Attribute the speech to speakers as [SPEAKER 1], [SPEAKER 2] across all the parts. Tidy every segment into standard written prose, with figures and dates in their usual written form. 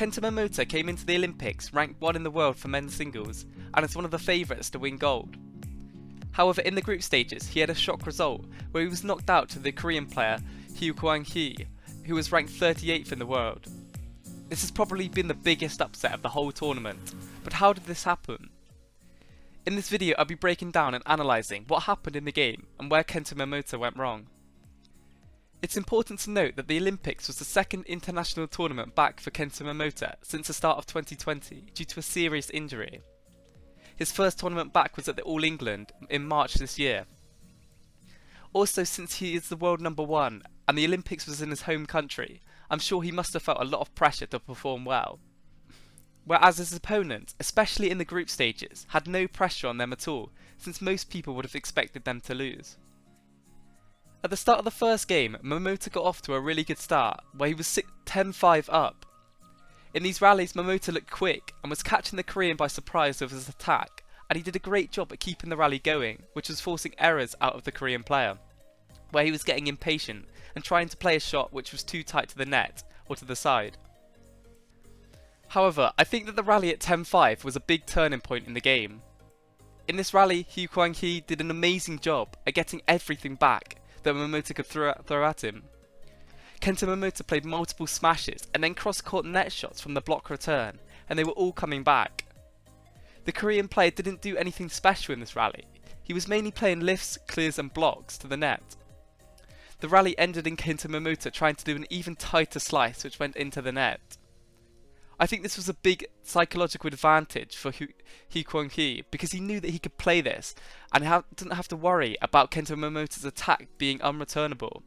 [SPEAKER 1] Kento Momota came into the Olympics ranked 1 in the world for men's singles and is one of the favourites to win gold. However, in the group stages he had a shock result where he was knocked out to the Korean player HEO Kwanghee, who was ranked 38th in the world. This has probably been the biggest upset of the whole tournament, but how did this happen? In this video I'll be breaking down and analysing what happened in the game and where Kento Momota went wrong. It's important to note that the Olympics was the second international tournament back for Kento Momota since the start of 2020 due to a serious injury. His first tournament back was at the All England in March this year. Also, since he is the world number 1 and the Olympics was in his home country, I'm sure he must have felt a lot of pressure to perform well. Whereas his opponents, especially in the group stages, had no pressure on them at all, since most people would have expected them to lose. At the start of the first game, Momota got off to a really good start, where he was 10-5 up. In these rallies, Momota looked quick and was catching the Korean by surprise with his attack, and he did a great job at keeping the rally going, which was forcing errors out of the Korean player, where he was getting impatient and trying to play a shot which was too tight to the net or to the side. However, I think that the rally at 10-5 was a big turning point in the game. In this rally, HEO Kwanghee did an amazing job at getting everything back that Momota could throw at him. Kento Momota played multiple smashes and then cross-court net shots from the block return, and they were all coming back. The Korean player didn't do anything special in this rally. He was mainly playing lifts, clears and blocks to the net. The rally ended in Kento Momota trying to do an even tighter slice which went into the net. I think this was a big psychological advantage for HEO Kwanghee because he knew that he could play this and didn't have to worry about Kento Momota's attack being unreturnable.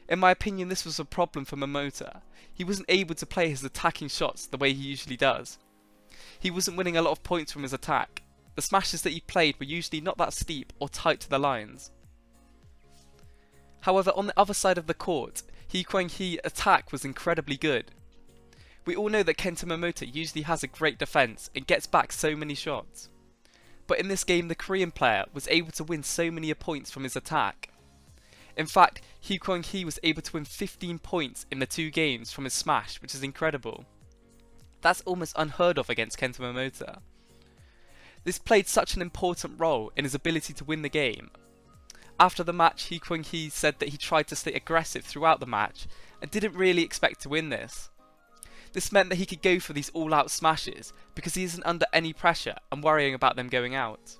[SPEAKER 1] In my opinion, this was a problem for Momota. He wasn't able to play his attacking shots the way he usually does. He wasn't winning a lot of points from his attack. The smashes that he played were usually not that steep or tight to the lines. However, on the other side of the court, HEO Kwanghee's attack was incredibly good. We all know that Kento Momota usually has a great defence and gets back so many shots. But in this game the Korean player was able to win so many points from his attack. In fact, HEO Kwanghee was able to win 15 points in the 2 games from his smash, which is incredible. That's almost unheard of against Kento Momota. This played such an important role in his ability to win the game. After the match, HEO Kwanghee said that he tried to stay aggressive throughout the match and didn't really expect to win this. This meant that he could go for these all-out smashes because he isn't under any pressure and worrying about them going out.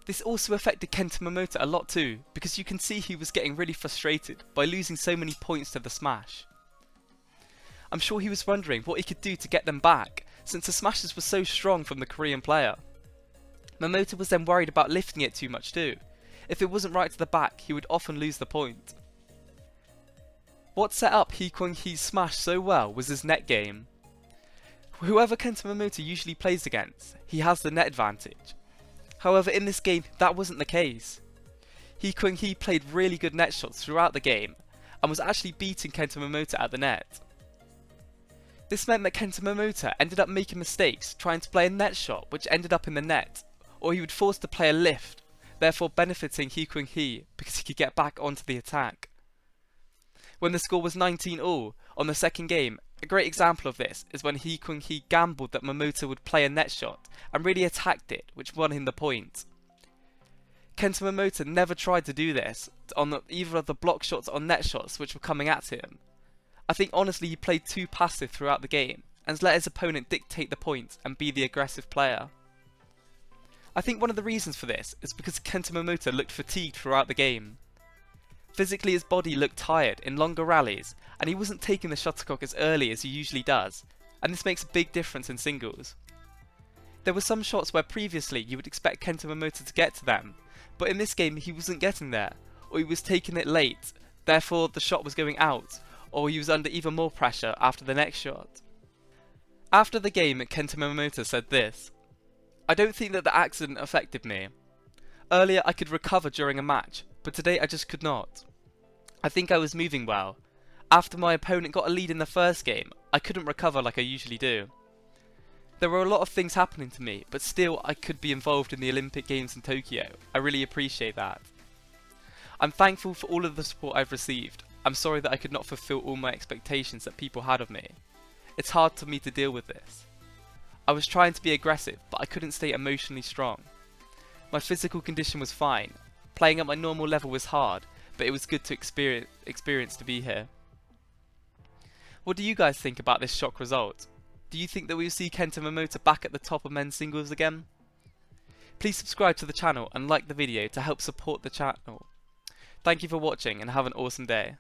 [SPEAKER 1] This also affected Kento Momota a lot too, because you can see he was getting really frustrated by losing so many points to the smash. I'm sure he was wondering what he could do to get them back, since the smashes were so strong from the Korean player. Momota was then worried about lifting it too much too. If it wasn't right to the back, he would often lose the point. What set up HEO Kwanghee's smash so well was his net game. Whoever Kento Momota usually plays against, he has the net advantage. However, in this game, that wasn't the case. HEO Kwanghee played really good net shots throughout the game, and was actually beating Kento Momota at the net. This meant that Kento Momota ended up making mistakes trying to play a net shot which ended up in the net, or he would force to play a lift, therefore benefiting HEO Kwanghee because he could get back onto the attack. When the score was 19-all on the second game, a great example of this is when HEO Kwanghee gambled that Momota would play a net shot and really attacked it, which won him the point. Kento Momota never tried to do this on either of the block shots or net shots which were coming at him. I think honestly he played too passive throughout the game and let his opponent dictate the points and be the aggressive player. I think one of the reasons for this is because Kento Momota looked fatigued throughout the game. Physically his body looked tired in longer rallies and he wasn't taking the shuttlecock as early as he usually does, and this makes a big difference in singles. There were some shots where previously you would expect Kento Momota to get to them, but in this game he wasn't getting there, or he was taking it late, therefore the shot was going out, or he was under even more pressure after the next shot. After the game, Kento Momota said this: "I don't think that the accident affected me. Earlier I could recover during a match, but today I just could not. I think I was moving well. After my opponent got a lead in the first game, I couldn't recover like I usually do. There were a lot of things happening to me, but still I could be involved in the Olympic Games in Tokyo. I really appreciate that. I'm thankful for all of the support I've received. I'm sorry that I could not fulfill all my expectations that people had of me. It's hard for me to deal with this. I was trying to be aggressive, but I couldn't stay emotionally strong. My physical condition was fine. Playing at my normal level was hard, but it was good to experience to be here. What do you guys think about this shock result? Do you think that we will see Kento Momota back at the top of men's singles again? Please subscribe to the channel and like the video to help support the channel. Thank you for watching and have an awesome day.